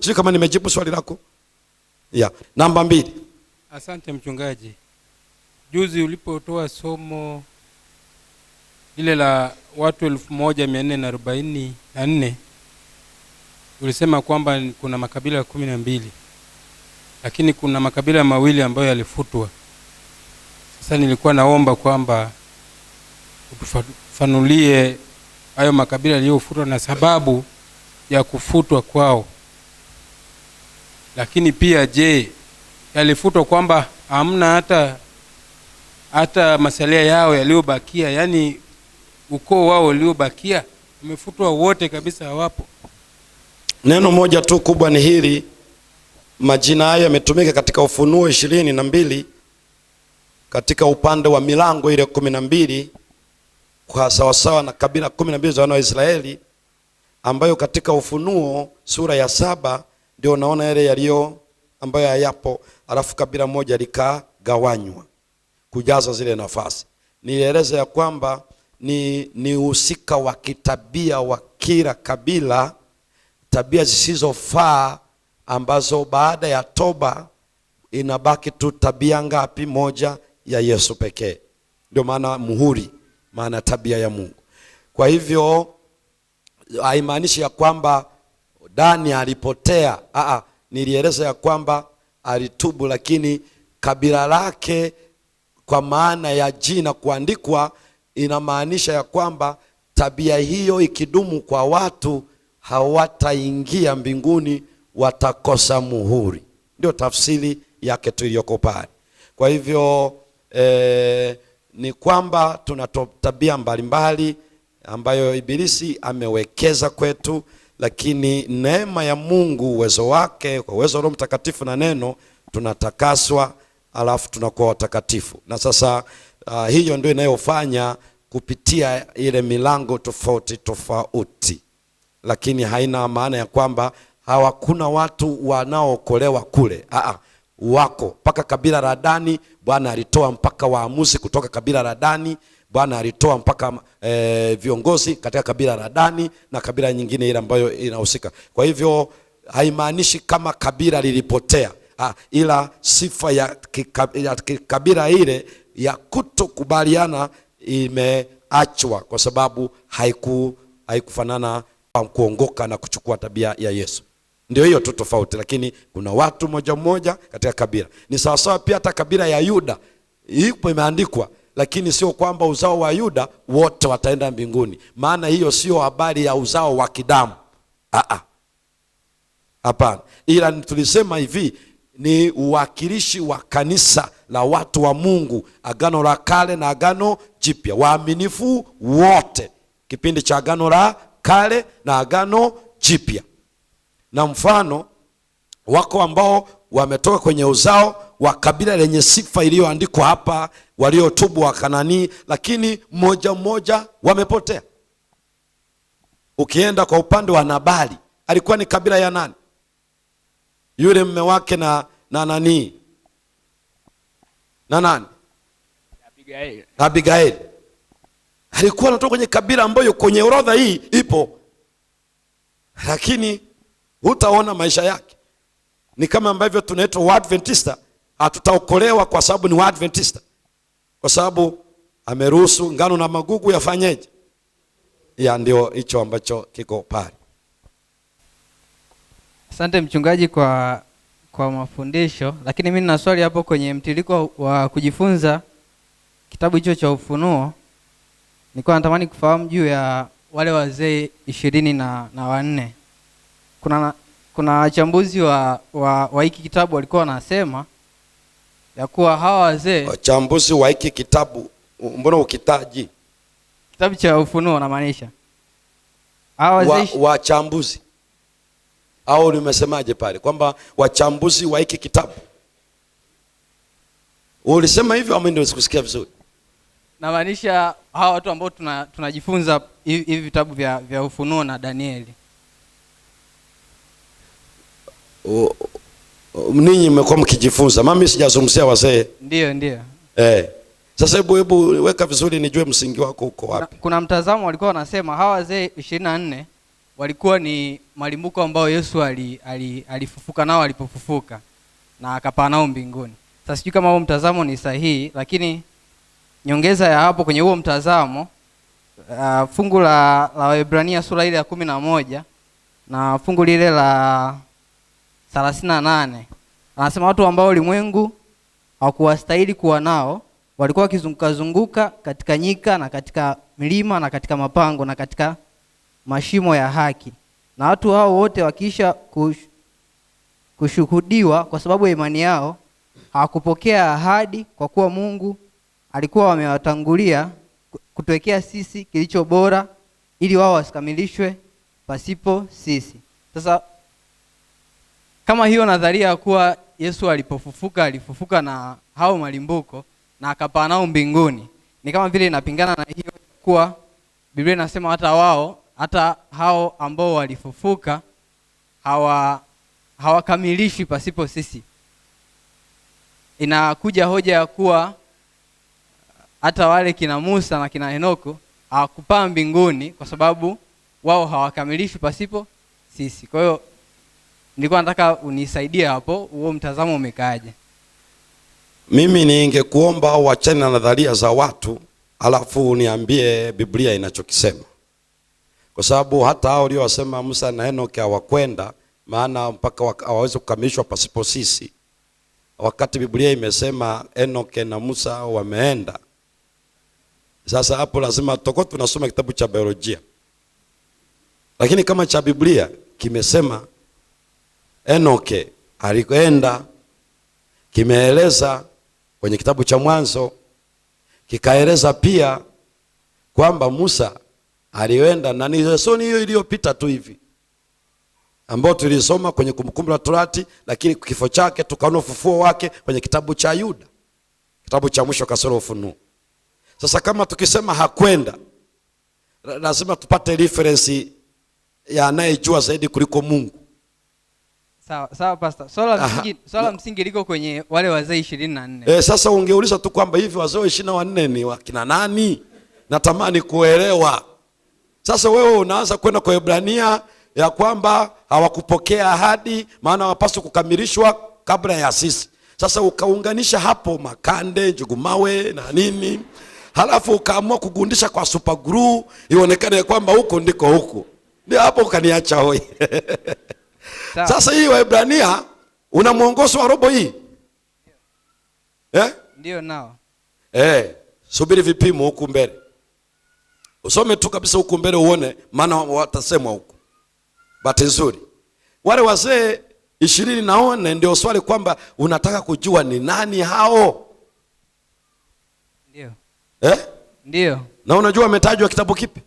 Sio kama nimejibu swali lako. Namba 2. Asante mchungaji. Juzi ulipotoa somo lile la watu 1444 ulisema kwamba kuna makabila 12, lakini kuna makabila mawili ambayo yalifutwa. Sasa nilikuwa naomba kwamba utufanulie hayo makabila yaliyofutwa na sababu ya kufutwa kwao. Lakini pia je, yalifutwa kwamba hamna hata masalia yao yaliyobakia, yani ukoo wao uliobakia umefutwa wote kabisa, hawapo? Neno moja tu kubwa ni hili. Majina hayo yametumika katika Ufunuo 22 katika upande wa milango ile 12 kwa sawasawa na kabila 12 za wana wa Israeli, ambayo katika Ufunuo sura ya 7 ndio unaona yale yaliyo ambayo hayapo, alafu kabila moja likagawanywa kujaza zile nafasi. Nieleza ya kwamba ni uhusika wa kitabia wa kila kabila, tabia zisizofaa ambazo baada ya toba inabaki tu tabia ngapi? Moja ya Yesu pekee. Ndio maana muhuri, maana tabia ya Mungu. Kwa hivyo haimaanishi ya kwamba Dani alipotea. Nilieleza ya kwamba alitubu, lakini kabila lake kwa maana ya jina kuandikwa inamaanisha ya kwamba tabia hiyo ikidumu kwa watu hawataingia mbinguni, watakosa muhuri. Ndio tafsiri yake tu iliyoko pale. Kwa hivyo ni kwamba tuna tabia mbalimbali ambayo ibilisi amewekeza kwetu, lakini neema ya Mungu, uwezo wake, kwa uwezo wa Roho Mtakatifu na neno, tunatakaswa alafu tunakuwa watakatifu. Na sasa hiyo ndio inayofanya kupitia ile milango tofauti tofauti, lakini haina maana ya kwamba hawakuna watu wanaookolewa kule. Wako mpaka kabila la Dani. Bwana alitoa mpaka waamuzi kutoka kabila la Dani. Bwana alitoa mpaka viongozi katika kabila la Dani na kabila nyingine ile ambayo inahusika. Kwa hivyo haimaanishi kama kabila lilipotea, ila sifa ya kabila ile ya kutokubaliana imeachwa kwa sababu haikufanana kuongoka na kuchukua tabia ya Yesu. Ndio hiyo tu tofauti, lakini kuna watu moja moja katika kabila. Ni sawasawa pia hata kabila ya Yuda ipo imeandikwa, lakini sio kwamba uzao wa Yuda wote wataenda mbinguni. Maana hiyo sio habari ya uzao wa kidamu. Hapana. Ila tulisema hivi, ni uwakilishi wa kanisa la watu wa Mungu, agano la kale na agano jipya, waaminifu wote, kipindi cha agano la kale na agano jipya. Na mfano wako ambao wametoka kwenye uzao wa kabila lenye sifa iliyoandikwa hapa, waliotubu wa Kanani, lakini mmoja mmoja wamepotea. Ukienda kwa upande wa Nabali, alikuwa ni kabila ya nani? Yule mume wake na nani? Na nani? Abigail. Alikuwa anatoka kwenye kabila ambayo kwenye orodha hii ipo, lakini hutaona maisha yake. Ni kama ambavyo tunaitwa Waadventista, hatutaokolewa kwa sababu ni Waadventista, kwa sababu ameruhusu ngano na magugu yafanyeje? Ndio hicho ambacho kiko pale. Asante mchungaji kwa mafundisho, lakini mimi nina swali hapo kwenye mtiririko wa kujifunza kitabu hicho cha Ufunuo. Nilikuwa natamani kufahamu juu ya wale wazee 24. Kuna wachambuzi wa hiki kitabu walikuwa wanasema ya kuwa hawa wazee, wachambuzi wa hiki kitabu, mbona ukitaji kitabu cha Ufunuo namaanisha hawa wazee wachambuzi au nimesemaje pale kwamba wachambuzi wa hiki kitabu? Ulisema hivyo ama ndio sikusikia vizuri? Namaanisha hawa watu ambao tunajifunza hivi vitabu vya Ufunuo na Danieli. Ninyi mmekuwa mkijifunza, mimi sijazungumzia wazee. Ndio. Sasa hebu weka vizuri nijue msingi wako uko wapi. Kuna mtazamo walikuwa wanasema hawa wazee 24 walikuwa ni malimbuko ambao Yesu alifufuka nao alipofufuka na akapaa nao mbinguni. Sasa sijui kama huo mtazamo ni sahihi, lakini nyongeza ya hapo kwenye huo mtazamo, fungu la Waebrania sura ile ya 11 na fungu lile la 38 anasema watu ambao ulimwengu hawakuwastahili kuwa nao walikuwa wakizunguka katika nyika na katika milima na katika mapango na katika mashimo ya haki, na watu hao wote wakiisha kushuhudiwa kwa sababu ya imani yao hawakupokea ahadi, kwa kuwa Mungu alikuwa wamewatangulia kutuwekea sisi kilicho bora, ili wao wasikamilishwe pasipo sisi. Sasa kama hiyo nadharia ya kuwa Yesu alifufuka na hao malimbuko na akapaa nao mbinguni, ni kama vile inapingana na hiyo kuwa Biblia inasema hata hao ambao walifufuka hawakamilishwi pasipo sisi. Inakuja hoja ya kuwa hata wale kina Musa na kina Henoko hawakupaa mbinguni kwa sababu wao hawakamilishwi pasipo sisi. Kwa hiyo nilikuwa nataka unisaidie hapo, huo mtazamo umekaaje? Mimi ningekuomba uachane na nadharia za watu, alafu uniambie Biblia inachokisema. Kwa sababu hata hao waliosema Musa na Enoki hawakwenda, maana mpaka hawawezi kukamilishwa pasipo sisi, wakati Biblia imesema Enoki na Musa wameenda. Sasa hapo lazima tutakuwa tunasoma kitabu cha biolojia. Lakini kama cha Biblia kimesema Enoki alikwenda, kimeeleza kwenye kitabu cha Mwanzo, kikaeleza pia kwamba Musa alienda, na ni lesoni hiyo iliyopita tu hivi ambao tulisoma kwenye Kumbukumbu la Torati, lakini kifo chake tukaona ufufuo wake kwenye kitabu cha Yuda, kitabu cha mwisho kasoro Ufunuo. Sasa kama tukisema hakwenda, lazima tupate reference ya anayejua zaidi kuliko Mungu. Sawa pastor. Swala msingi liko kwenye wale wazee 24. Sasa ungeuliza tu kwamba hivi wazee 24 ni wakina nani? Natamani kuelewa. Sasa wewe unaanza kwenda kwa Waebrania ya kwamba hawakupokea ahadi, maana hawapaswi kukamilishwa kabla ya sisi. Sasa ukaunganisha hapo makande, njugumawe na nini, halafu ukaamua kugundisha kwa super glue ionekane kwamba huko ndiko huko. Ndio hapo ukaniacha hoi. Sasa hii Waebrania una mwongozo wa robo hii? Ndio nao. Subiri vipimo huku mbele. Usome tu kabisa huku mbele uone, maana watasemwa huko. Bahati nzuri wale wazee 24 ndio swali kwamba unataka kujua ni nani hao? Ndio. Ndio. Na unajua wametajwa kitabu kipi?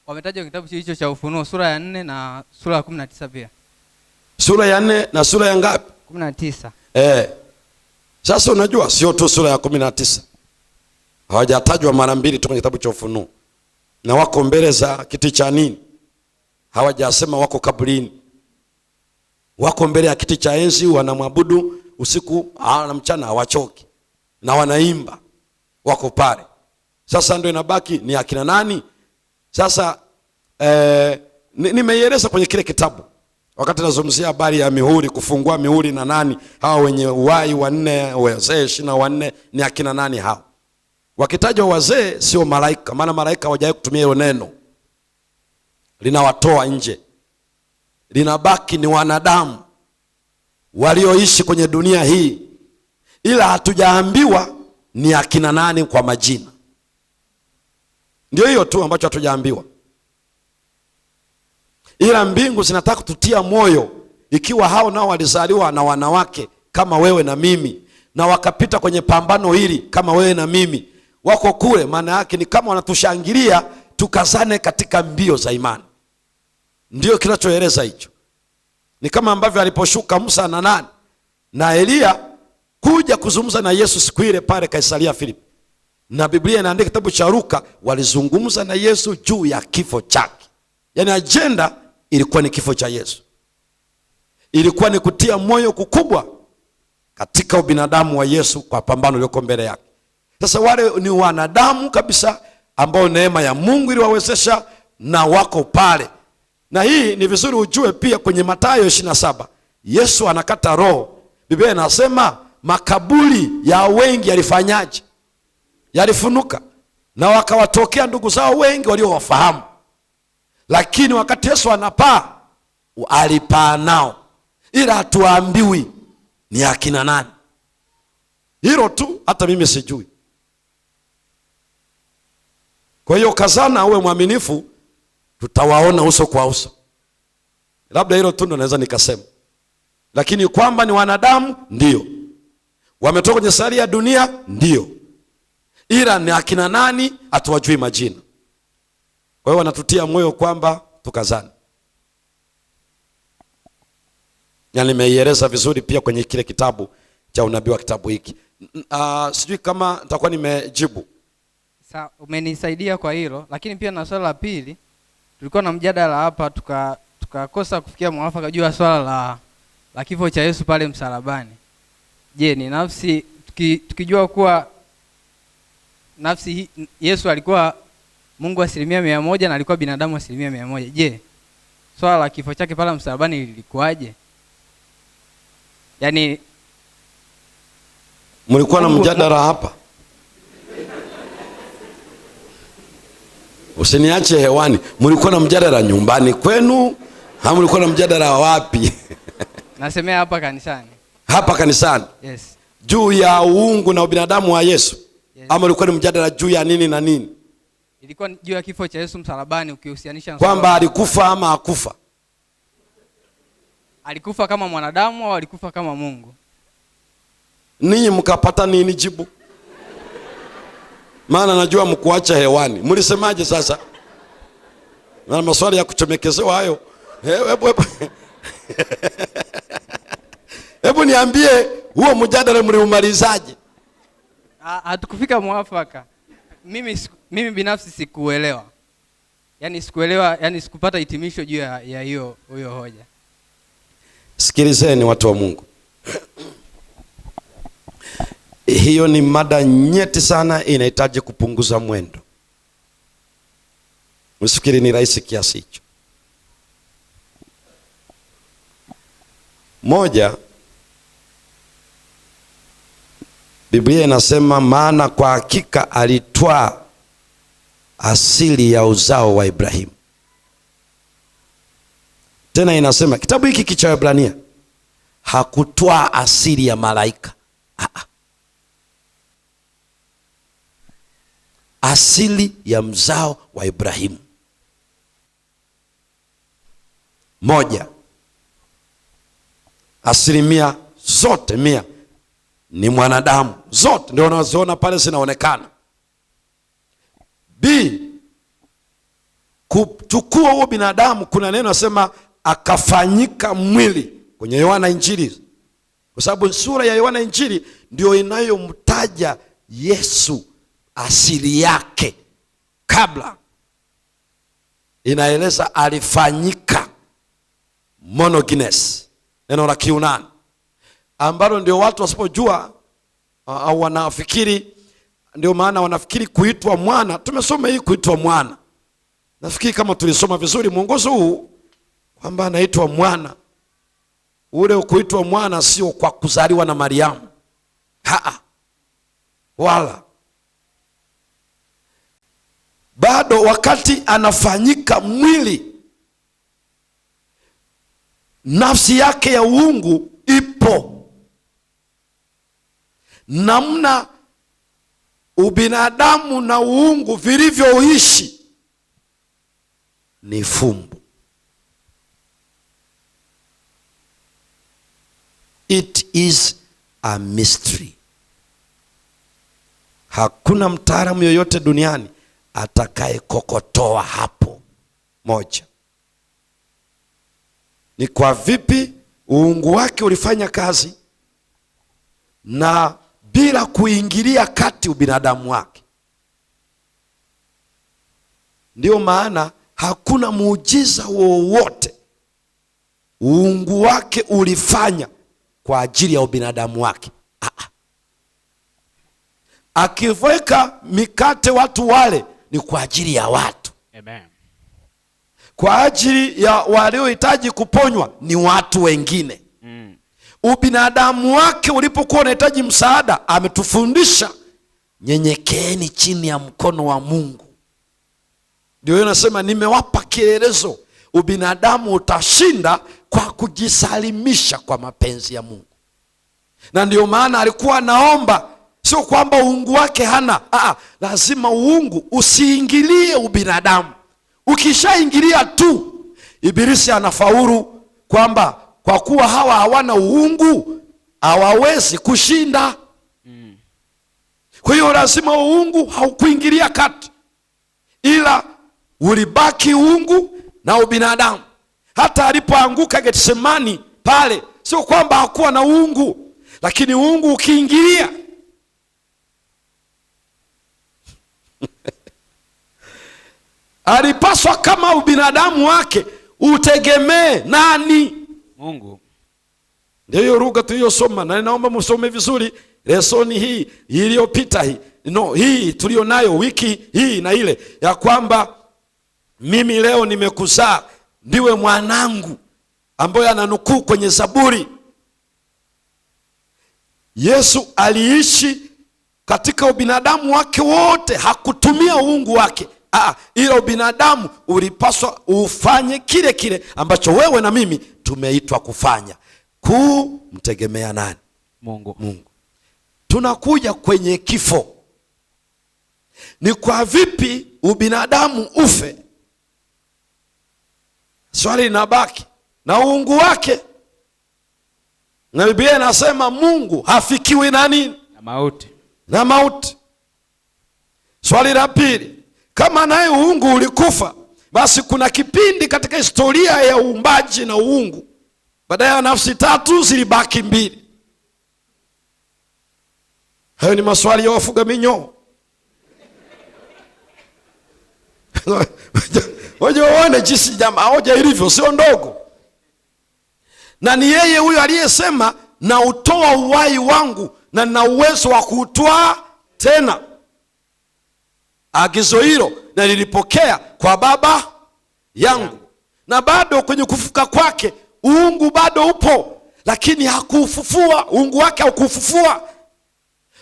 Wametajwa kitabu hicho cha Ufunuo sura ya 4 na sura ya 19 pia. Sura ya 4 na sura ya ngapi? 19. Sasa unajua sio tu sura ya 19. Hawajatajwa mara mbili tu kwenye kitabu cha Ufunuo. Na wako mbele za kiti cha nini? Hawajasema wako kaburini. Wako mbele ya kiti cha enzi, wanamwabudu usiku na mchana, hawachoki. Na wanaimba. Wako pale. Sasa ndio inabaki ni akina nani? Sasa nimeieleza kwenye kile kitabu wakati nazungumzia habari ya mihuri, kufungua mihuri na nani hao wenye uhai wanne, wazee 24 ni akina nani hao? Wakitajwa wazee sio malaika, maana malaika hawajawahi kutumia hilo neno, linawatoa nje. Linabaki ni wanadamu walioishi kwenye dunia hii, ila hatujaambiwa ni akina nani kwa majina. Ndio hiyo tu ambacho hatujaambiwa. Ila mbingu zinataka kututia moyo, ikiwa hao nao walizaliwa na wanawake kama wewe na mimi, na wakapita kwenye pambano hili kama wewe na mimi, wako kule, maana yake ni kama wanatushangilia tukazane katika mbio za imani. Ndio kinachoeleza hicho. Ni kama ambavyo aliposhuka Musa na nani na Elia kuja kuzungumza na Yesu siku ile pale Kaisaria Filipi. Na Biblia inaandika kitabu cha Luka, walizungumza na Yesu juu ya kifo chake. Yaani agenda ilikuwa ni kifo cha Yesu. Ilikuwa ni kutia moyo kukubwa katika ubinadamu wa Yesu kwa pambano lililoko mbele yake. Sasa wale ni wanadamu kabisa ambao neema ya Mungu iliwawezesha na wako pale. Na hii ni vizuri ujue pia kwenye Mathayo 27 Yesu anakata roho. Biblia inasema makaburi ya wengi yalifanyaje? Yalifunuka, na wakawatokea ndugu zao wengi waliowafahamu. Lakini wakati Yesu anapaa, alipaa nao, ila hatuambiwi ni akina nani. Hilo tu hata mimi sijui. Kwa hiyo kazana uwe mwaminifu, tutawaona uso kwa uso. Labda hilo tu ndo naweza nikasema. Lakini kwamba ni wanadamu, ndio. Wametoka kwenye sayari ya dunia, ndio. Ila ni akina nani hatuwajui majina. Kwa hiyo wanatutia moyo kwamba tukazane. Na nimeieleza vizuri pia kwenye kile kitabu cha unabii wa kitabu hiki. Sijui kama nitakuwa nimejibu. Umenisaidia kwa hilo, lakini pia na swala la pili, tulikuwa na mjadala hapa tukakosa kufikia mwafaka juu ya swala la kifo cha Yesu pale msalabani. Je, ni nafsi tukijua kuwa nafsi Yesu alikuwa Mungu 100% na alikuwa binadamu 100%. Je, swala la kifo chake pale msalabani lilikuwaje? Yaani mlikuwa na mjadala hapa? Usiniache hewani. Mlikuwa na mjadala nyumbani kwenu au mlikuwa na mjadala wapi? Nasemea hapa kanisani. Hapa kanisani? Yes. Juu ya uungu na ubinadamu wa Yesu? Yes. Ama ulikuwa ni mjadala juu ya nini na nini? Ilikuwa juu ya kifo cha Yesu msalabani, ukihusianisha na kwamba alikufa ama hakufa. Alikufa kama mwanadamu au alikufa kama Mungu? Ninyi mkapata nini jibu? Maana najua mkuacha hewani. Mlisemaje sasa? Na maswali ya kuchomekezewa hayo. Hebu niambie huo mjadala mliumalizaje? Hatukufika mwafaka. Mimi binafsi sikuelewa. Yaani sikuelewa, yani sikupata hitimisho juu ya hiyo hoja. Sikilizeni watu wa Mungu. Hiyo ni mada nyeti sana, inahitaji kupunguza mwendo. Msifikiri ni rahisi kiasi hicho. Moja, Biblia inasema maana kwa hakika alitwaa asili ya uzao wa Ibrahimu. Tena inasema kitabu hiki cha Waebrania hakutwaa asili ya malaika. Asili ya mzao wa Ibrahimu. Moja, asilimia zote 100 ni mwanadamu, zote ndio unaziona pale zinaonekana. B, kuchukua huo binadamu, kuna neno nasema akafanyika mwili kwenye Yohana Injili, kwa sababu sura ya Yohana Injili ndio inayomtaja Yesu asili yake. Kabla inaeleza alifanyika, monogenes, neno la Kiunani ambalo ndio watu wasipojua au wanafikiri, ndio maana wanafikiri kuitwa mwana. Tumesoma hii kuitwa mwana, nafikiri kama tulisoma vizuri mwongozo huu kwamba anaitwa mwana. Ule kuitwa mwana sio kwa kuzaliwa na Mariamu, wala bado wakati anafanyika mwili, nafsi yake ya uungu ipo. Namna ubinadamu na uungu vilivyoishi ni fumbo. It is a mystery. Hakuna mtaalamu yoyote duniani atakaye kokotoa hapo. Moja, ni kwa vipi uungu wake ulifanya kazi na bila kuingilia kati ubinadamu wake. Ndio maana hakuna muujiza wowote uungu wake ulifanya kwa ajili ya ubinadamu wake. Akiweka mikate watu wale ni kwa ajili ya watu. Amen. kwa ajili ya waliohitaji kuponywa ni watu wengine. Ubinadamu wake ulipokuwa unahitaji msaada, ametufundisha nyenyekeeni chini ya mkono wa Mungu. Ndio hiyo nasema nimewapa kielelezo. Ubinadamu utashinda kwa kujisalimisha kwa mapenzi ya Mungu. Na ndio maana alikuwa anaomba, sio kwamba uungu wake hana. Lazima uungu usiingilie ubinadamu. Ukishaingilia tu, Ibilisi anafaulu kwamba kwa kuwa hawa hawana uungu hawawezi kushinda. Kwa hiyo lazima uungu haukuingilia kati, ila ulibaki uungu na ubinadamu. Hata alipoanguka Getsemani pale, sio kwamba hakuwa na uungu, lakini uungu ukiingilia alipaswa kama ubinadamu wake utegemee nani? Mungu. Ndio hiyo lugha tuliyosoma, na naomba msome vizuri lesoni hii iliyopita, hii tulio nayo wiki hii na ile, ya kwamba mimi leo nimekuzaa ndiwe mwanangu, ambayo ananukuu kwenye Zaburi. Yesu aliishi katika ubinadamu wake wote, hakutumia uungu wake. Ila ubinadamu ulipaswa ufanye kile kile ambacho wewe na mimi tumeitwa kufanya, kumtegemea nani? Mungu. Tunakuja kwenye kifo. Ni kwa vipi ubinadamu ufe? Swali linabaki, na uungu wake. Na Biblia inasema Mungu hafikiwi na nini? Na mauti. Swali la pili, kama naye uungu ulikufa, basi kuna kipindi katika historia ya uumbaji na uungu, baadaye ya nafsi tatu zilibaki mbili. Hayo ni maswali ya wafuga minyoo. Waje waone jinsi jamaa hoja ilivyo, sio ndogo. Na ni yeye huyo aliyesema, na utoa uhai wangu na nina uwezo wa kuutwaa tena. Agizo hilo na nilipokea kwa Baba yangu. Na bado kwenye kufuka kwake uungu bado upo, lakini hakufufua. Uungu wake haukufufua,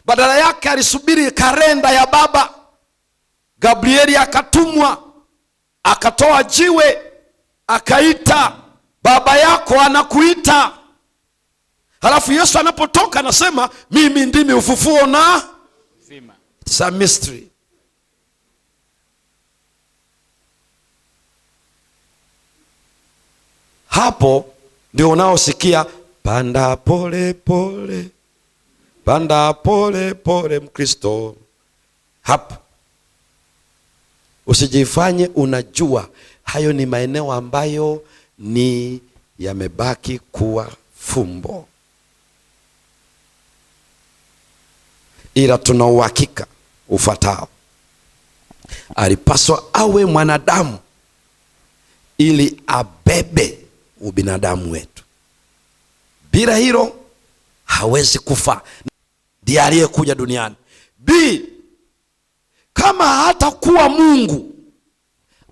badala yake alisubiri kalenda ya Baba. Gabrieli akatumwa, akatoa jiwe, akaita, baba yako anakuita. Halafu Yesu anapotoka anasema, mimi ndimi ufufuo na uzima. It's a mystery. Hapo ndio unaosikia panda pole pole, panda pole pole Mkristo. Hapo usijifanye unajua. Hayo ni maeneo ambayo ni yamebaki kuwa fumbo, ila tuna uhakika ufuatao. Alipaswa awe mwanadamu ili abebe ubinadamu wetu. Bila hilo hawezi kufa. Ndiye aliyekuja duniani. Kama hatakuwa Mungu,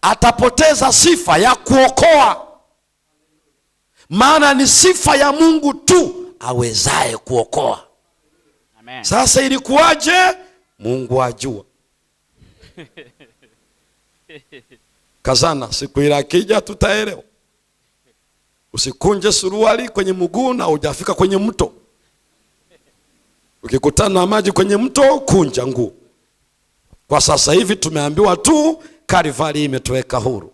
atapoteza sifa ya kuokoa. Maana ni sifa ya Mungu tu awezaye kuokoa. Amen. Sasa ilikuwaje? Mungu ajua. Kazana, siku ile akija tutaelewa. Usikunje suruali kwenye mguu na hujafika kwenye mto. Ukikutana na maji kwenye mto, kunja nguo. Kwa sasa hivi tumeambiwa tu Kalvari imetuweka huru,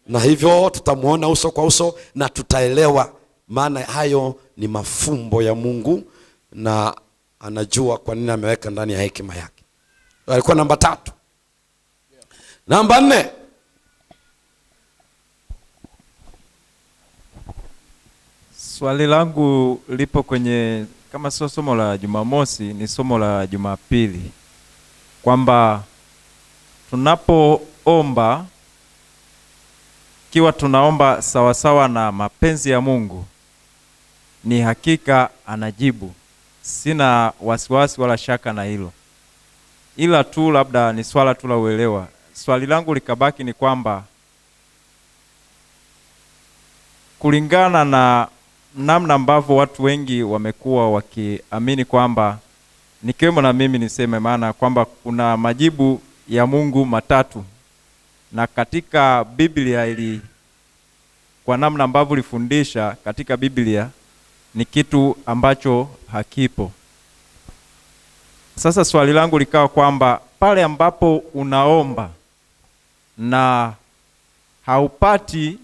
na hivyo tutamuona uso kwa uso na tutaelewa, maana hayo ni mafumbo ya Mungu na anajua kwa nini ameweka ndani ya hekima yake. Alikuwa namba 3. Namba 4, swali langu lipo kwenye, kama sio somo la Jumamosi ni somo la Jumapili, kwamba tunapoomba, kiwa tunaomba sawasawa na mapenzi ya Mungu, ni hakika anajibu. Sina wasiwasi wala shaka na hilo, ila tu labda ni swala tu la uelewa. Swali langu likabaki ni kwamba kulingana na namna ambavyo watu wengi wamekuwa wakiamini kwamba, nikiwemo na mimi niseme, maana kwamba kuna majibu ya Mungu matatu, na katika Biblia kwa namna ambavyo ulifundisha katika Biblia ni kitu ambacho hakipo. Sasa swali langu likawa kwamba pale ambapo unaomba na haupati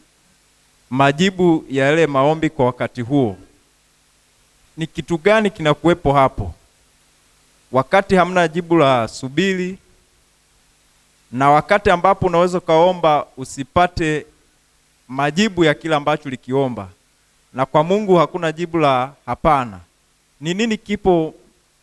majibu ya yale maombi kwa wakati huo, ni kitu gani kinakuwepo hapo? Wakati hamna jibu la subiri, na wakati ambapo unaweza kaomba usipate majibu ya kila ambacho likiomba, na kwa Mungu hakuna jibu la hapana. Ni nini kipo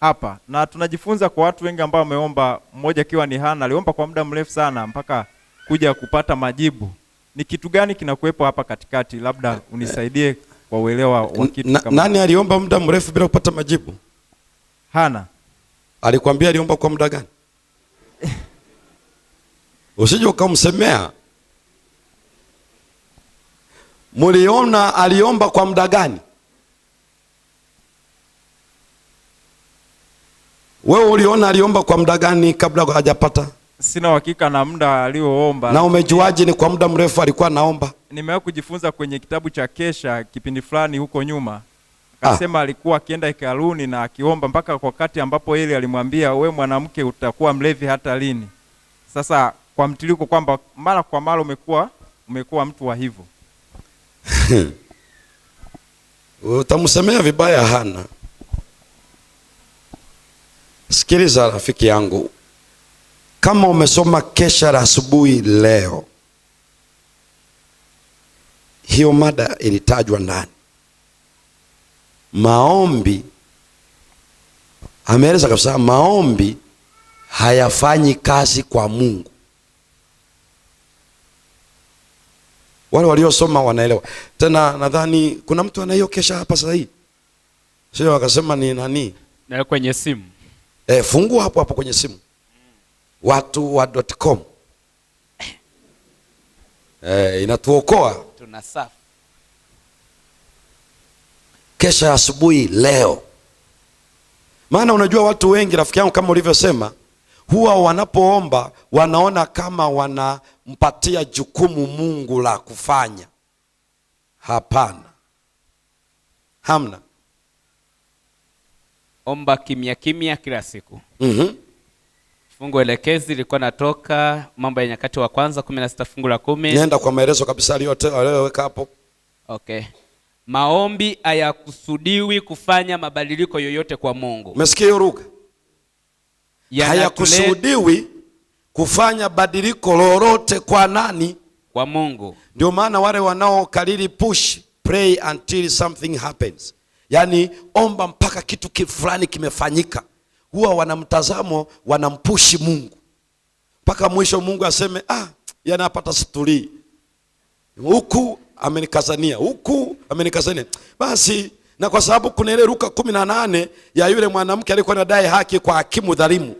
hapa? Na tunajifunza kwa watu wengi ambao wameomba, mmoja akiwa ni Hana, aliomba kwa muda mrefu sana mpaka kuja kupata majibu. Ni kitu gani kinakuwepo hapa katikati? Labda unisaidie kwa uelewa wa kitu kama. Nani aliomba muda mrefu bila kupata majibu? Hana. Alikwambia aliomba kwa muda gani? Usije ukamsemea. Muliona aliomba kwa muda gani? Wewe uliona aliomba kwa muda gani kabla hajapata? Sina uhakika na muda alioomba. Na umejuaje ni kwa muda mrefu alikuwa naomba? Nimewahi kujifunza kwenye kitabu cha Kesha kipindi fulani huko nyuma. Akasema alikuwa akienda hekaluni na akiomba mpaka kwa wakati ambapo yeye alimwambia, we mwanamke utakuwa mlevi hata lini? Sasa kwa mtiliko kwamba mara kwa mara umekuwa mtu wa hivyo. Utamsemea vibaya Hana. Sikiliza rafiki yangu, kama umesoma Kesha la asubuhi leo, hiyo mada ilitajwa ndani. Maombi, ameeleza kabisa, maombi hayafanyi kazi kwa Mungu. Wale waliosoma wanaelewa. Tena nadhani kuna mtu anayo Kesha hapa sasa hivi. Sio wakasema ni nani? Na kwenye simu. Fungua hapo kwenye simu. Watu wa .com. Inatuokoa. Tuna safu. Kesha ya asubuhi leo. Maana unajua watu wengi rafiki yangu, kama ulivyosema, huwa wanapoomba wanaona kama wanampatia jukumu Mungu la kufanya. Hapana. Hamna. Omba kimya kimya kila siku. Fungu elekezi lilikuwa natoka Mambo ya Nyakati wa Kwanza 16 fungu la 10. Nenda kwa maelezo kabisa aliyoweka hapo. Okay. Maombi hayakusudiwi kufanya mabadiliko yoyote kwa Mungu. Umesikia hiyo lugha? Hayakusudiwi kufanya badiliko lolote kwa nani? Kwa Mungu. Ndio maana wale wanaokariri push, pray until something happens, yani omba mpaka kitu fulani kimefanyika, huwa wanamtazamo, wanampushi Mungu mpaka mwisho Mungu aseme yana hapata situlii, huku amenikazania, huku amenikazania. Basi na kwa sababu kuna ile Luka 18 ya yule mwanamke alikuwa anadai haki kwa hakimu dhalimu.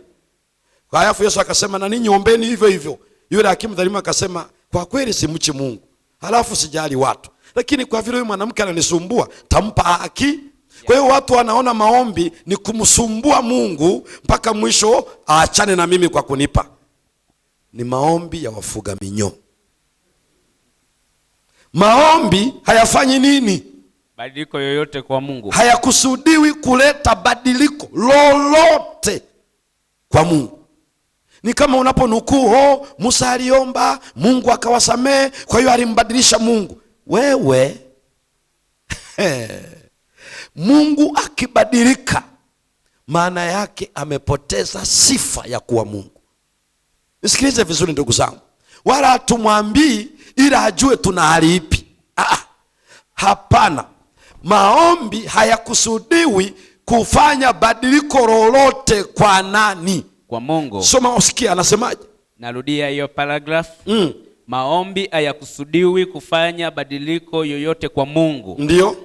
Kwa halafu Yesu akasema na ninyi ombeni hivyo hivyo. Yule hakimu dhalimu akasema kwa kweli simchi Mungu, halafu sijali watu, lakini kwa vile yule mwanamke ananisumbua tampa haki. Kwa hiyo watu wanaona maombi ni kumsumbua Mungu mpaka mwisho aachane na mimi kwa kunipa. Ni maombi ya wafuga minyoo. Maombi hayafanyi nini? Badiliko yoyote kwa Mungu. Hayakusudiwi kuleta badiliko lolote kwa Mungu. Ni kama unaponukuu, Musa aliomba, Mungu akawasamehe, kwa hiyo alimbadilisha Mungu. Wewe Mungu akibadilika, maana yake amepoteza sifa ya kuwa Mungu. Nisikilize vizuri ndugu zangu. Wala hatumwambii ila ajue tuna hali ipi. Hapana. Maombi hayakusudiwi kufanya badiliko lolote kwa nani? Kwa Mungu. Soma usikia anasemaje? Narudia hiyo paragraph. Maombi hayakusudiwi kufanya badiliko yoyote kwa Mungu. Ndio.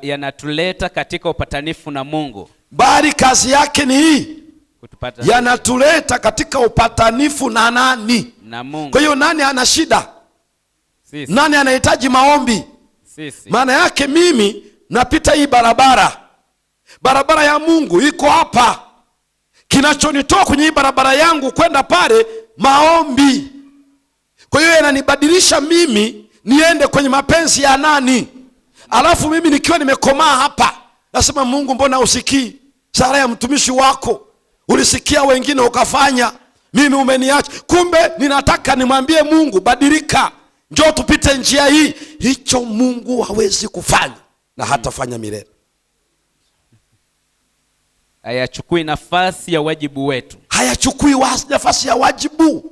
Yanatuleta katika upatanifu na Mungu. Bali kazi yake ni hii. Kutupata. Yanatuleta katika upatanifu na nani? Na Mungu. Kwa hiyo nani ana shida? Sisi. Nani anahitaji maombi? Sisi. Maana yake mimi napita hii barabara ya Mungu iko hapa. Kinachonitoa kwenye hii barabara yangu kwenda pale, maombi. Kwa hiyo yananibadilisha mimi niende kwenye mapenzi ya nani? Alafu mimi nikiwa nimekomaa hapa, nasema Mungu, mbona usikii sala ya mtumishi wako? Ulisikia wengine ukafanya, mimi umeniacha. Kumbe ninataka nimwambie Mungu, badilika, njoo tupite njia hii. Hicho Mungu hawezi kufanya na hatafanya milele. Hayachukui nafasi ya wajibu wetu, hayachukui nafasi ya wajibu.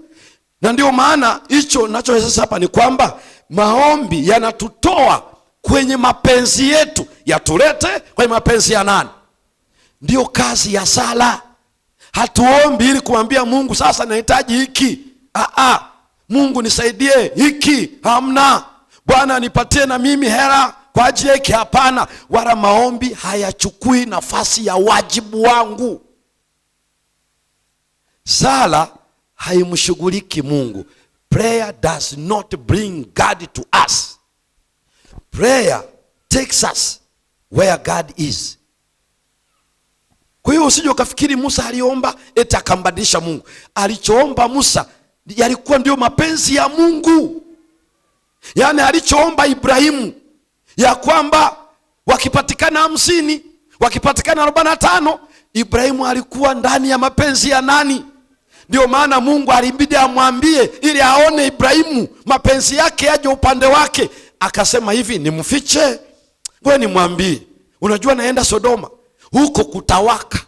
Na ndio maana hicho nachoweza hapa ni kwamba maombi yanatutoa kwenye mapenzi yetu, yatulete kwenye mapenzi ya nani? Ndio kazi ya sala. Hatuombi ili kumwambia Mungu sasa nahitaji hiki. Mungu nisaidie hiki, hamna. Bwana nipatie na mimi hela kwa ajili yake, hapana. Wala maombi hayachukui nafasi ya wajibu wangu. Sala haimshughuliki Mungu. Prayer does not bring God to us. Prayer takes us where God is. Kwa hiyo usije ukafikiri Musa aliomba eti akambadilisha Mungu. Alichoomba Musa yalikuwa ndio mapenzi ya Mungu. Yaani alichoomba Ibrahimu ya kwamba wakipatikana 50, wakipatikana 45, Ibrahimu alikuwa ndani ya mapenzi ya nani? Ndio maana Mungu alibidi amwambie ili aone Ibrahimu mapenzi yake yaje upande wake. Akasema hivi, nimfiche? Ngoja nimwambie. Unajua naenda Sodoma, huko kutawaka.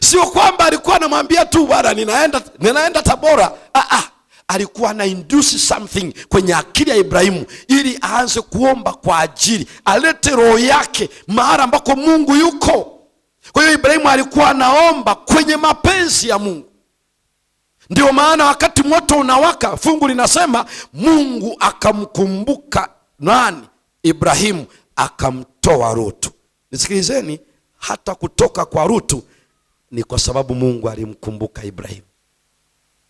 Sio kwamba alikuwa anamwambia tu bwana ninaenda Tabora. Alikuwa ana induce something kwenye akili ya Ibrahimu ili aanze kuomba kwa ajili, alete roho yake mahali ambako Mungu yuko. Kwa hiyo Ibrahimu alikuwa anaomba kwenye mapenzi ya Mungu. Ndio maana wakati moto unawaka, fungu linasema Mungu akamkumbuka nani? Ibrahimu, akamtoa Rutu. Nisikilizeni, hata kutoka kwa Rutu ni kwa sababu Mungu alimkumbuka Ibrahimu.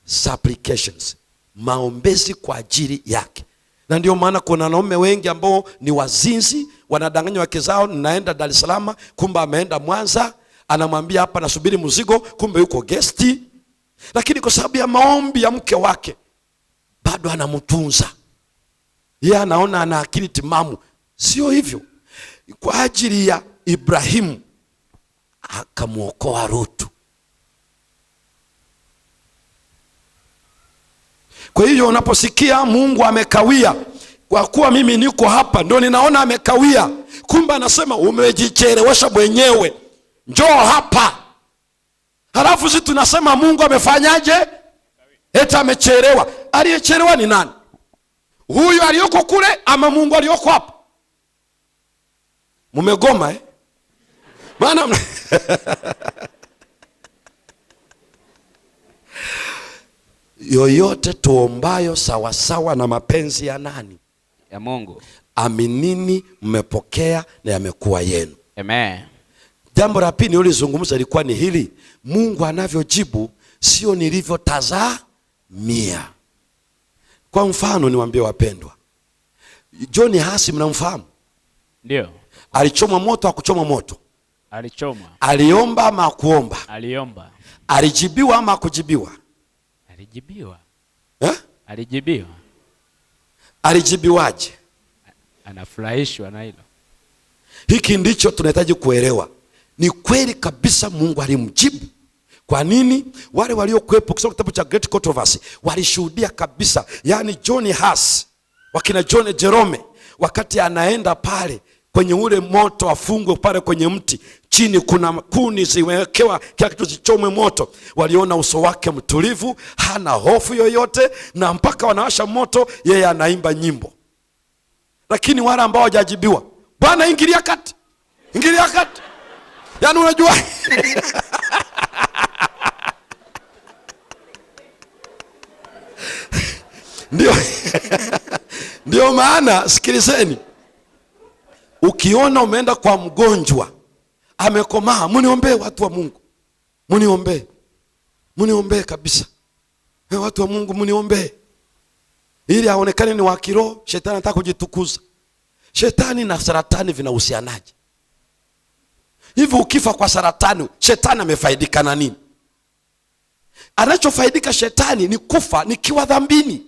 Supplications, maombezi kwa ajili yake. Na ndio maana kuna wanaume wengi ambao ni wazinzi, wanadanganya wake zao, ninaenda Dar es Salaam, kumbe ameenda Mwanza, anamwambia hapa nasubiri mzigo, kumbe yuko guesti. Lakini kwa sababu ya maombi ya mke wake bado anamtunza. Yeye anaona ana akili timamu. Sio hivyo. Kwa ajili ya Ibrahimu akamuokoa Rutu. Kwa hiyo unaposikia Mungu amekawia, kwa kuwa mimi niko hapa ndio ninaona amekawia, kumbe anasema umejichelewesha mwenyewe, njoo hapa. Halafu sisi tunasema Mungu amefanyaje? Eti amechelewa. Aliyechelewa ni nani? Huyu aliyoko kule ama Mungu aliyoko hapa? Mumegoma Maana yoyote tuombayo sawasawa na mapenzi ya nani? Ya Mungu. Aminini mmepokea na yamekuwa yenu. Amen. Jambo la pili ulizungumza ilikuwa ni hili, Mungu anavyojibu sio nilivyotazamia. Kwa mfano niwaambie wapendwa, John Hasi mnamfahamu? Ndio. Alichomwa moto, hakuchomwa moto? Alichomwa. Aliomba ama hakuomba? Aliomba. Alijibiwa ama hakujibiwa? Alijibiwa. Alijibiwa. Alijibiwaje? Anafurahishwa na hilo. Hiki ndicho tunahitaji kuelewa. Ni kweli kabisa Mungu alimjibu. Kwa nini? Wale waliokuwepo kusoma kitabu cha Great Controversy walishuhudia kabisa. Yaani John Huss, wakina John Jerome, wakati anaenda pale kwenye ule moto afungwe pale kwenye mti, chini kuna kuni zimewekewa kila kitu zichomwe moto, waliona uso wake mtulivu, hana hofu yoyote, na mpaka wanawasha moto yeye anaimba nyimbo. Lakini wale ambao hawajajibiwa, Bwana ingilia kati, ingilia kati. Yaani unajua ndio maana sikilizeni, ukiona umeenda kwa mgonjwa amekomaa, muniombee watu wa Mungu, muniombee kabisa. Watu wa Mungu muniombee. ili aonekane ni wa kiroho. Shetani anataka kujitukuza. Shetani na saratani vinahusianaje? Hivi ukifa kwa saratani, shetani amefaidika na nini? Anachofaidika shetani ni kufa nikiwa dhambini.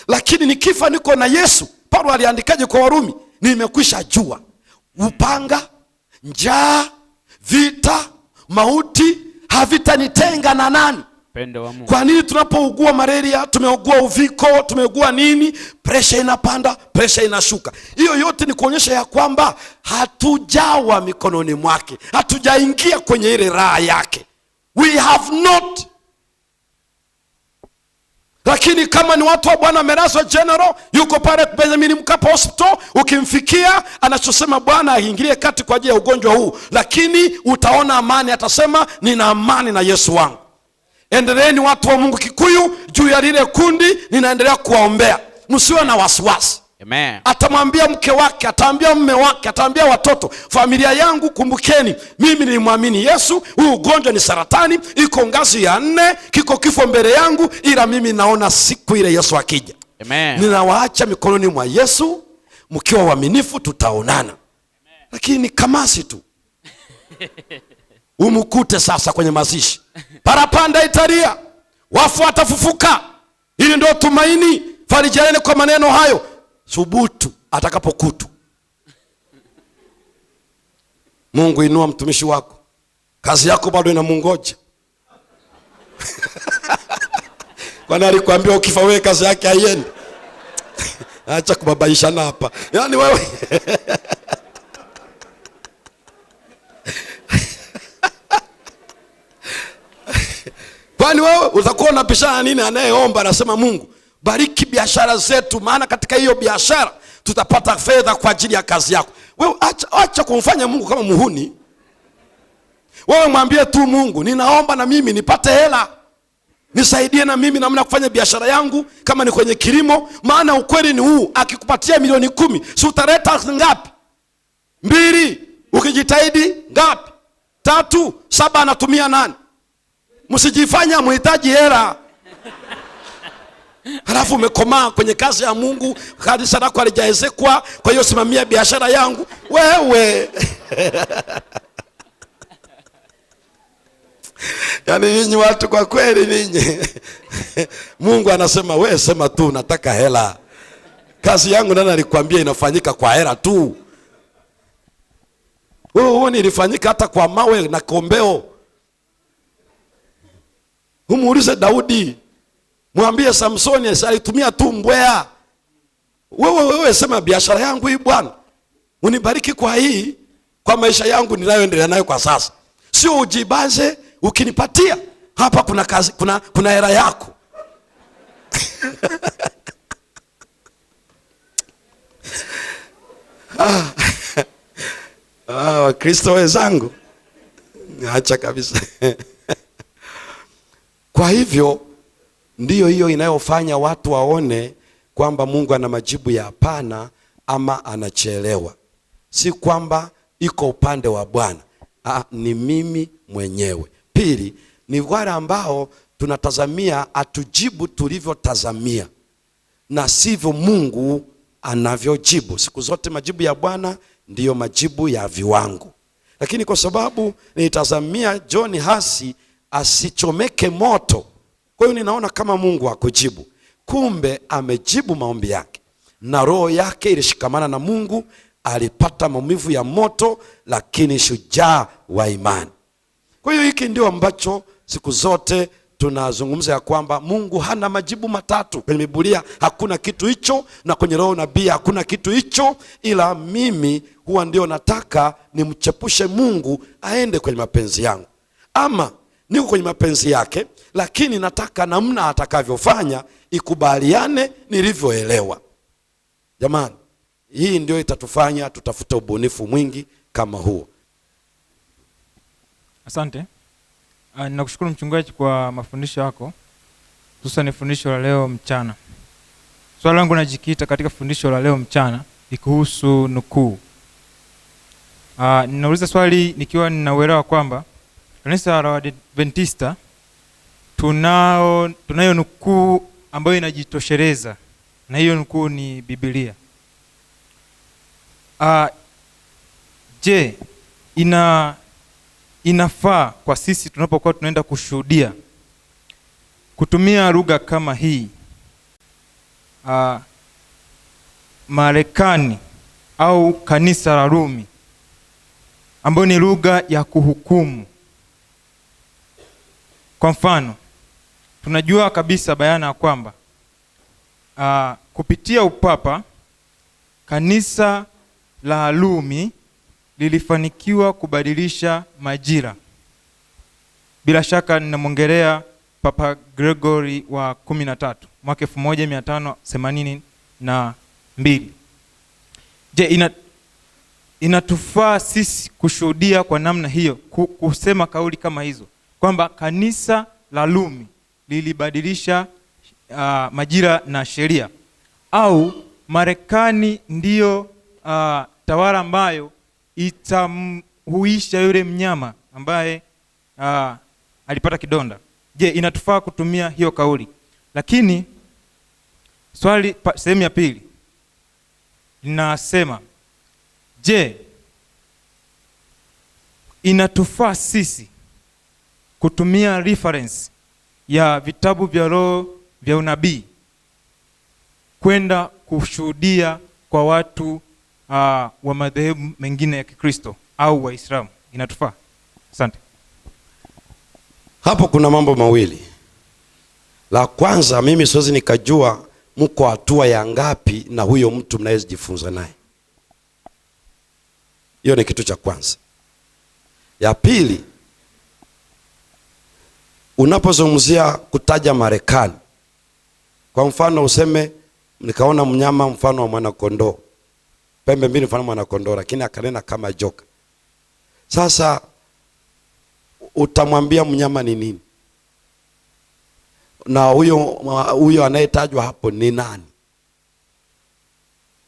Lakini nikifa niko na Yesu, Paulo aliandikaje kwa Warumi? Nimekwisha jua upanga, njaa, vita, mauti havitanitenga na nani? Pendo wa Mungu. Kwa nini tunapougua malaria, tumeugua uviko, tumeugua nini, presha inapanda, presha inashuka? Hiyo yote ni kuonyesha ya kwamba hatujawa mikononi mwake, hatujaingia kwenye ile raha yake. We have not. Lakini kama ni watu wa Bwana, Meraso General yuko pale Benjamin Mkapa Hospital, ukimfikia anachosema Bwana aingilie kati kwa ajili ya ugonjwa huu, lakini utaona amani, atasema nina amani na Yesu wangu. Endeleeni watu wa Mungu Kikuyu, juu ya lile kundi ninaendelea kuwaombea. Msiwe na wasiwasi. Amen. Atamwambia mke wake, ataambia mume wake, ataambia watoto, familia yangu, kumbukeni mimi nilimwamini Yesu. Huu ugonjwa ni saratani, iko ngazi ya 4, kiko kifo mbele yangu, ila mimi naona siku ile Yesu akija. Amen. Ninawaacha mikononi mwa Yesu, mkiwa waaminifu tutaonana. Lakini kamasi tu umukute sasa kwenye mazishi, parapanda italia, wafu watafufuka. Hili ndio tumaini. Farijiane kwa maneno hayo. Thubutu atakapokutu. Mungu, inua mtumishi wako, kazi yako bado inamungoja. Kwani alikwambia ukifa wewe kazi yake haiendi? Acha kubabaishana hapa. Yaani wewe kwani wewe utakuwa unapishana nini? Anayeomba anasema Mungu, bariki biashara zetu, maana katika hiyo biashara tutapata fedha kwa ajili ya kazi yako. Wewe acha kumfanya Mungu kama muhuni. Wewe mwambie tu Mungu, ninaomba na mimi nipate hela, nisaidie na mimi namna kufanya biashara yangu, kama ni kwenye kilimo. Maana ukweli ni huu, akikupatia milioni 10, si utaleta ngapi? 2. Ukijitahidi ngapi? 3. 7 anatumia nani? Msijifanya muhitaji hela. Halafu umekomaa kwenye kazi ya Mungu, kanisa lako halijaezekwa, kwa hiyo simamia biashara yangu. Wewe yaani ninyi watu kwa kweli ninyi. Mungu anasema wewe sema tu nataka hela. Kazi yangu nani alikwambia inafanyika kwa hela tu? Wewe nilifanyika hata kwa mawe na kombeo. Umuulize Daudi, mwambie Samsoni alitumia tu mbwea. Wewe sema biashara yangu hii Bwana, unibariki kwa hii, kwa maisha yangu ninayoendelea nayo kwa sasa. Sio ujibanze ukinipatia. Hapa kuna kazi, kuna hela yako. Wakristo wenzangu, acha kabisa. Kwa hivyo ndiyo hiyo inayofanya watu waone kwamba Mungu ana majibu ya hapana ama anachelewa. Si kwamba iko upande wa Bwana. Ni mimi mwenyewe. Pili, ni wale ambao tunatazamia atujibu tulivyotazamia na sivyo Mungu anavyojibu. Siku zote majibu ya Bwana ndiyo majibu ya viwango. Lakini kwa sababu nitazamia John Hasi asichomeke moto, kwa hiyo ninaona kama Mungu hakujibu. Kumbe amejibu maombi yake, na roho yake ilishikamana na Mungu. Alipata maumivu ya moto, lakini shujaa wa imani. Kwa hiyo hiki ndio ambacho siku zote tunazungumza, ya kwamba Mungu hana majibu matatu. Kwenye Biblia hakuna kitu hicho, na kwenye roho nabii hakuna kitu hicho. Ila mimi huwa ndio nataka nimchepushe Mungu aende kwenye mapenzi yangu, ama niko kwenye mapenzi yake, lakini nataka namna atakavyofanya ikubaliane nilivyoelewa. Jamani, hii ndio itatufanya tutafute ubunifu mwingi kama huo. Asante. Ninakushukuru mchungaji kwa mafundisho yako, hususan fundisho la leo mchana. Swali langu najikita katika fundisho la leo mchana ikuhusu nukuu. Ninauliza swali nikiwa ninauelewa kwamba kanisa la Waadventista tunayo nukuu ambayo inajitosheleza, na hiyo nukuu ni Biblia. Je, inafaa kwa sisi tunapokuwa tunaenda kushuhudia kutumia lugha kama hii Marekani au kanisa la Rumi, ambayo ni lugha ya kuhukumu? Kwa mfano, tunajua kabisa bayana ya kwamba kupitia upapa kanisa la Rumi lilifanikiwa kubadilisha majira. Bila shaka ninamwongelea Papa Gregory wa 13 mwaka 1582. Je, inatufaa sisi kushuhudia kwa namna hiyo, kusema kauli kama hizo kwamba kanisa la Rumi lilibadilisha majira na sheria, au Marekani ndiyo tawala ambayo itamhuisha yule mnyama ambaye alipata kidonda? Je, inatufaa kutumia hiyo kauli? Lakini swali sehemu ya pili linasema, je, inatufaa sisi kutumia reference ya vitabu vya roho vya unabii kwenda kushuhudia kwa watu wa madhehebu mengine ya Kikristo au Waislamu? Inatufaa? Asante. Hapo kuna mambo mawili. La kwanza, mimi siwezi nikajua mko hatua ya ngapi na huyo mtu mnayejifunza naye. Hiyo ni kitu cha kwanza. Ya pili, unapozungumzia kutaja Marekani, kwa mfano useme nikaona mnyama mfano wa mwanakondoo, pembe mbili mfano wa mwanakondoo, lakini akanena kama joka. Sasa utamwambia mnyama ni nini? Na huyo anayetajwa hapo ni nani?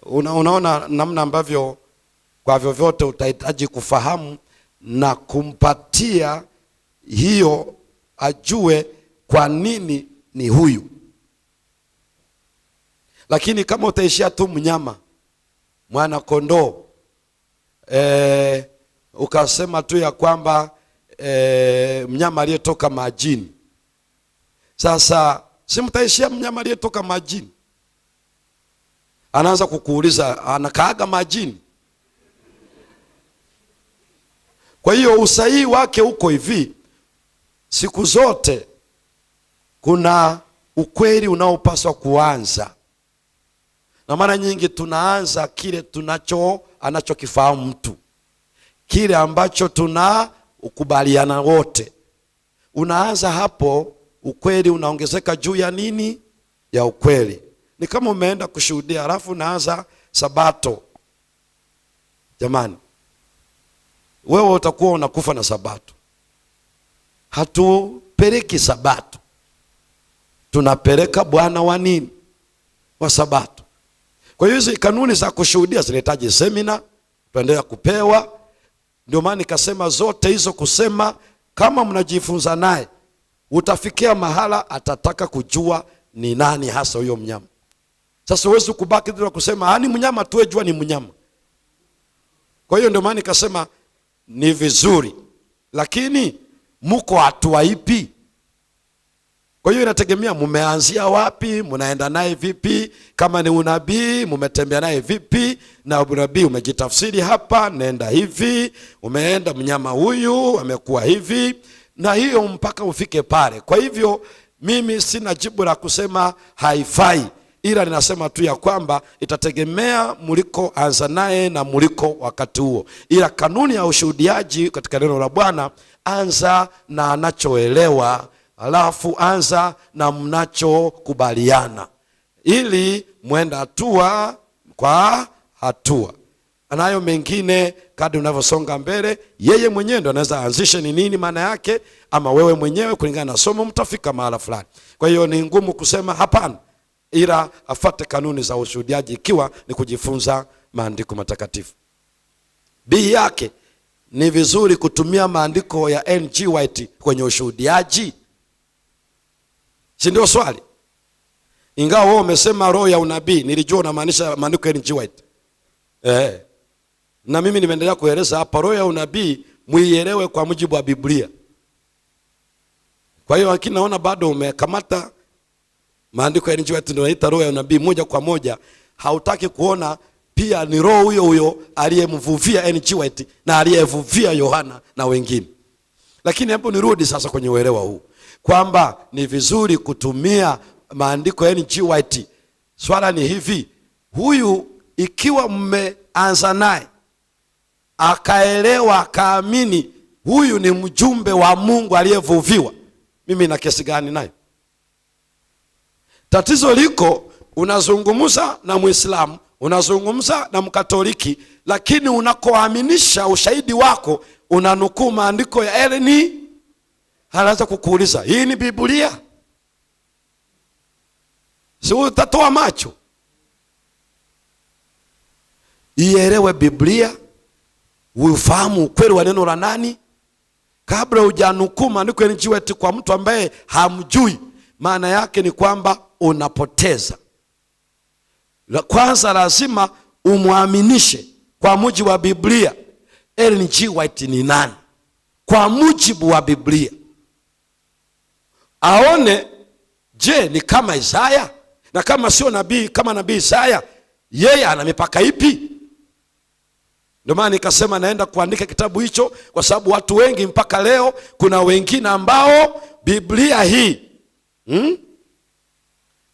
Unaona namna ambavyo kwa vyovyote utahitaji kufahamu na kumpatia hiyo ajue kwa nini ni huyu. Lakini kama utaishia tu mnyama, mwana kondoo, ukasema tu ya kwamba mnyama aliyetoka majini, sasa si mtaishia mnyama aliyetoka majini? Anaanza kukuuliza anakaaga majini. Kwa hiyo usahihi wake uko hivi: siku zote kuna ukweli unaopaswa kuanza, na mara nyingi tunaanza kile anachokifahamu mtu, kile ambacho tuna ukubaliana wote. Unaanza hapo, ukweli unaongezeka juu ya nini? Ya ukweli. Ni kama umeenda kushuhudia alafu unaanza Sabato. Jamani, wewe utakuwa unakufa na Sabato. Hatupeleki Sabato, tunapeleka Bwana wa nini? Wa Sabato. Kwa hiyo hizi kanuni za kushuhudia zinahitaji semina, tuendelea kupewa. Ndio maana nikasema zote hizo kusema, kama mnajifunza naye utafikia mahala atataka kujua ni nani hasa huyo mnyama. Sasa huwezi kubaki tu kusema ni mnyama tuwe jua ni mnyama. Kwa hiyo ndio maana nikasema ni vizuri, lakini mko hatua ipi? Kwa hiyo inategemea mumeanzia wapi, mnaenda naye vipi. Kama ni unabii, mumetembea naye vipi? Na unabii umejitafsiri hapa, nenda hivi, umeenda mnyama huyu amekuwa hivi, na hiyo mpaka ufike pale. Kwa hivyo mimi sina jibu la kusema haifai, ila ninasema tu ya kwamba itategemea muliko anza naye na muliko wakati huo. Ila kanuni ya ushuhudiaji katika neno la Bwana, anza na anachoelewa, alafu anza na mnachokubaliana, ili mwenda hatua kwa hatua. Anayo mengine kadri unavyosonga mbele, yeye mwenyewe ndo anaweza anzishe ni nini maana yake, ama wewe mwenyewe kulingana na somo mtafika mahala fulani. Kwa hiyo ni ngumu kusema hapana, ila afate kanuni za ushuhudiaji ikiwa ni kujifunza maandiko matakatifu. Bii yake ni vizuri kutumia maandiko ya N.G. White kwenye ushuhudiaji, si ndio swali? Ingawa wewe umesema roho ya unabii, nilijua unamaanisha maandiko ya Ellen G. White. Na mimi nimeendelea kueleza hapa, roho ya unabii muielewe kwa mujibu wa Biblia. Kwa hiyo lakini naona bado umekamata maandiko ya Ellen G. White ndio inaita roho ya unabii moja kwa moja. Hautaki kuona pia ni roho huyo huyo aliyemvuvia Ellen G. White na aliyevuvia Yohana na wengine. Lakini hapo nirudi sasa kwenye uelewa huu kwamba ni vizuri kutumia maandiko ya Ellen G. White. Swala ni hivi, huyu ikiwa mmeanza naye akaelewa akaamini huyu ni mjumbe wa Mungu aliyevuviwa, mimi na kesi gani naye? Tatizo liko unazungumza na Muislamu, unazungumza na Mkatoliki, lakini unakoaminisha ushahidi wako unanukuu maandiko ya Ellen. Anaanza kukuuliza, hii ni Biblia? Si utatoa macho? Ielewe Biblia, ufahamu ukweli wa neno la nani kabla hujanukuu maandiko ya Ellen G. White kwa mtu ambaye hamjui. Maana yake ni kwamba unapoteza. Kwanza lazima umwaminishe kwa mujibu wa Biblia Ellen G. White ni nani kwa mujibu wa Biblia. Aone, je, ni kama Isaya? Na kama sio nabii, kama nabii Isaya, yeye ana mipaka ipi? Ndio maana nikasema naenda kuandika kitabu hicho, kwa sababu watu wengi mpaka leo kuna wengine ambao Biblia hii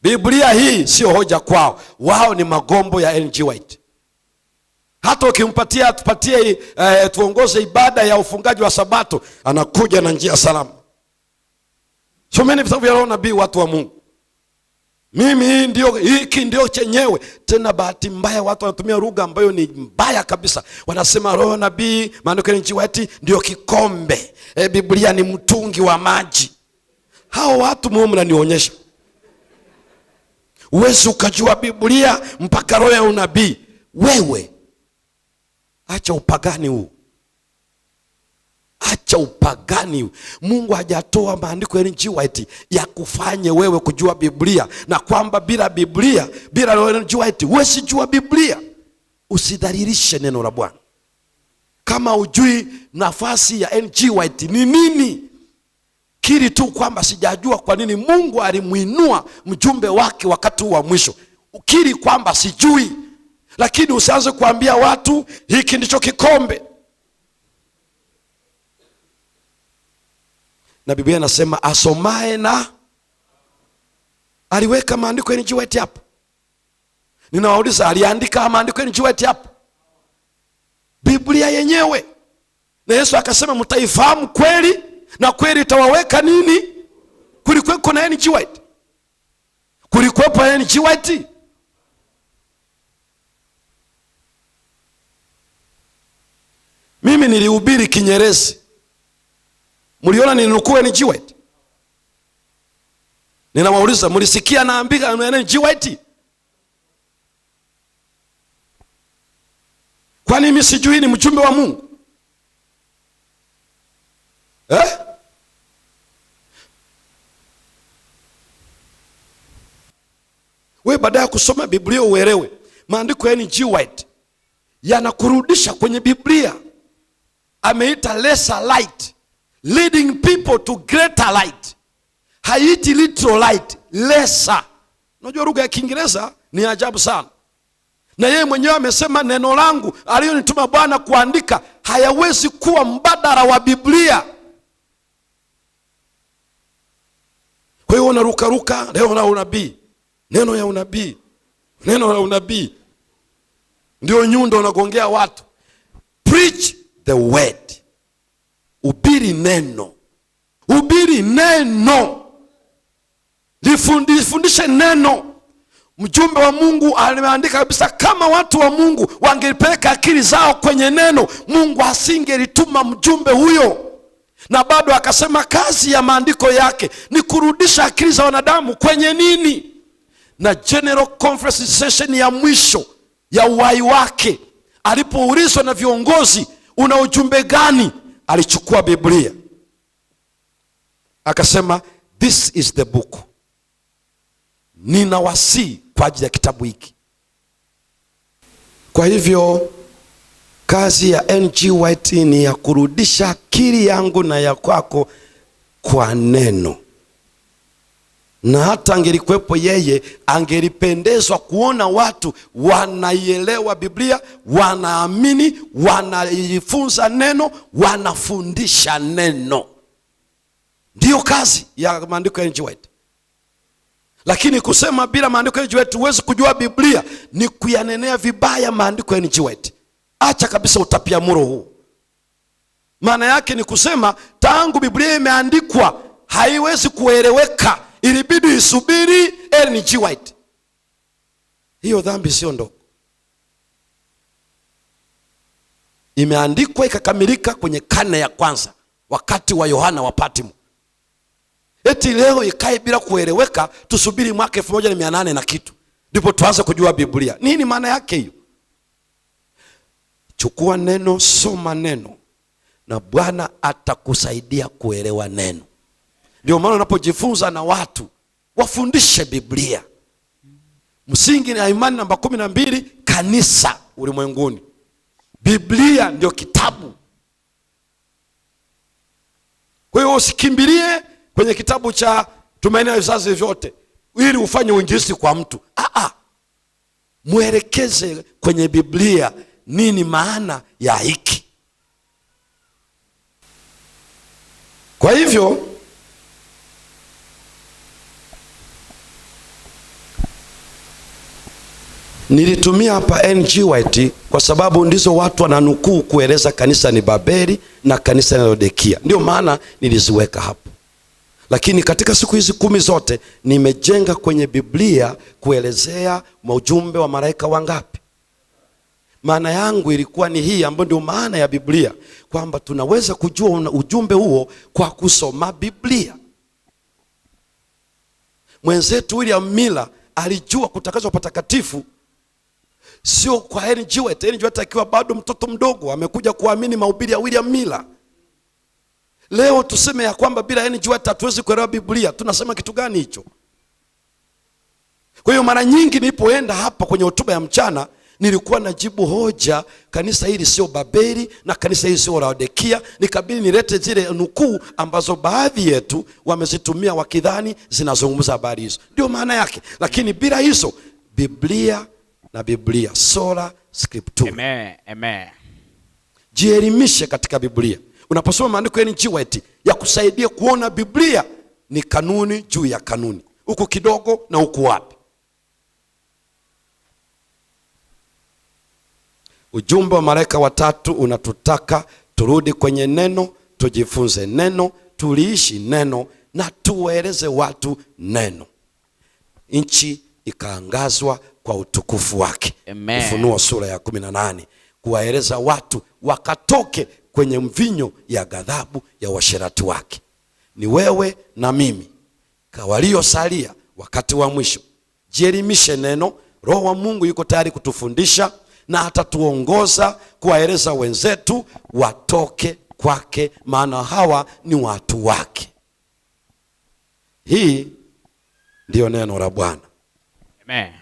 Biblia hii sio hoja kwao. Wao ni magombo ya Ellen G. White. Hata ukimpatia tupatie tuongoze ibada ya ufungaji wa Sabato, anakuja na njia salama. Someni vitabu vya roho nabii, watu wa Mungu. Mimi hiki ndio chenyewe. Tena bahati mbaya watu wanatumia lugha ambayo ni mbaya kabisa. Wanasema roho nabii, maandiko ya Ellen G. White ndio kikombe. Biblia ni mtungi wa maji. Hao watu muombe mnanionyesha. Uwezi ukajua Biblia mpaka roho ya unabii. Wewe acha upagani huu. Acha upagani huu. Mungu hajatoa maandiko ya Ellen G. White ya kufanye wewe kujua Biblia, na kwamba bila Biblia, bila roho ya Ellen G. White huwezi jua Biblia. Usidhalilishe neno la Bwana. Kama ujui nafasi ya Ellen G. White ni nini, kiri tu kwamba sijajua kwa nini Mungu alimuinua mjumbe wake wakati wa mwisho. Ukiri kwamba sijui, lakini usianze kuambia watu hiki ndicho kikombe. Na Biblia inasema asomae na aliweka maandiko ya Ellen G. White hapo. Ninawauliza, aliandika maandiko ya Ellen G. White hapo? Biblia yenyewe. Na Yesu akasema mtaifahamu kweli na kweli itawaweka nini? Kulikuwepo na Ellen G. White? Kulikuwepo na Ellen G. White? Mimi nilihubiri Kinyerezi. Mliona nilinukuu Ellen G. White? Ninawauliza, mlisikia naambia Ellen G. White? Kwani mimi sijui ni mjumbe wa Mungu? Wewe baada ya kusoma Biblia uelewe maandiko ya Ellen G. White yanakurudisha kwenye Biblia. Ameita lesser light leading people to greater light. Haiti literal light, lesser. Unajua lugha ya Kiingereza ni ajabu sana. Na yeye mwenyewe amesema neno langu aliyonituma Bwana kuandika hayawezi kuwa mbadala wa Biblia. Kwa hiyo unarukaruka leo na unabii. Neno ya unabii. Neno la unabii ndio nyundo unagongea watu. Preach the word. Ubiri neno. Ubiri neno. Lifundishe neno. Mjumbe wa Mungu alimeandika kabisa, kama watu wa Mungu wangelipeleka akili zao kwenye neno, Mungu asingelituma mjumbe huyo. Na bado akasema kazi ya maandiko yake ni kurudisha akili za wanadamu kwenye nini? Na General Conference session ya mwisho ya uhai wake, alipoulizwa na viongozi, una ujumbe gani? Alichukua Biblia. Akasema this is the book. ninawasihi kwa ajili ya kitabu hiki. Kwa hivyo kazi ya N.G. White ni ya kurudisha akili yangu na ya kwako kwa neno, na hata angelikuwepo yeye, angelipendezwa kuona watu wanaielewa Biblia, wanaamini, wanajifunza neno, wanafundisha neno. Ndiyo kazi ya maandiko ya N.G. White. Lakini kusema bila maandiko ya N.G. White huwezi kujua Biblia ni kuyanenea vibaya maandiko ya N.G. White. Acha kabisa utapiamlo huu. Maana yake ni kusema tangu Biblia imeandikwa haiwezi kueleweka, ilibidi isubiri N.G. White. Hiyo dhambi sio ndogo. Imeandikwa ikakamilika kwenye karne ya kwanza wakati wa Yohana wa Patmo. Eti leo ikae bila kueleweka, tusubiri mwaka 1800 na kitu ndipo tuanze kujua Biblia? Nini maana yake hiyo? Chukua neno, soma neno, na Bwana atakusaidia kuelewa neno. Ndio maana unapojifunza na watu, wafundishe Biblia. Msingi na imani namba 12, kanisa ulimwenguni. Biblia ndio kitabu. Kwa hiyo usikimbilie kwenye kitabu cha Tumaini la Vizazi Vyote ili ufanye uinjilisti kwa mtu. Mwelekeze kwenye Biblia, nini maana ya hiki. Kwa hivyo nilitumia hapa N.G. White kwa sababu ndizo watu wananukuu kueleza kanisa ni Babeli na kanisa ni Laodikia. Ndio maana niliziweka hapo. Lakini katika siku hizi 10 zote nimejenga kwenye Biblia kuelezea ujumbe wa malaika wangapi. Maana yangu ilikuwa ni hii, ambayo ndio maana ya Biblia, kwamba tunaweza kujua ujumbe huo kwa kusoma Biblia. Mwenzetu William Miller alijua kutakazwa patakatifu sio kwa N.G. White. N.G. White akiwa bado mtoto mdogo amekuja kuamini mahubiri ya William Miller. Leo tuseme ya kwamba bila N.G. White hatuwezi kuelewa Biblia, tunasema kitu gani hicho? Kwa hiyo mara nyingi nilipoenda hapa kwenye hotuba ya mchana, nilikuwa najibu hoja, kanisa hili sio Babeli na kanisa hili sio Laodikia. Nikabidi nilete zile nukuu ambazo baadhi yetu wamezitumia wakidhani zinazungumza habari hizo. Ndio maana yake. Lakini bila hizo, Biblia na Biblia sola scriptura. Amen. Amen. Jielimishe katika Biblia. Unaposoma maandiko ya N.G. White ya kusaidia kuona Biblia ni kanuni juu ya kanuni, huku kidogo na huku wapi. Ujumbe wa malaika watatu unatutaka turudi kwenye neno, tujifunze neno, tuliishi neno na tuwaeleze watu neno. Nchi ikaangazwa kwa utukufu wake. Amen. Ufunuo sura ya 18, kuwaeleza watu wakatoke kwenye mvinyo ya ghadhabu ya uasherati wake. Ni wewe na mimi waliosalia wakati wa mwisho. Jielimishe neno. Roho wa Mungu yuko tayari kutufundisha na atatuongoza kuwaeleza wenzetu watoke kwake, maana hawa ni watu wake. Hii ndiyo neno la Bwana. Amen.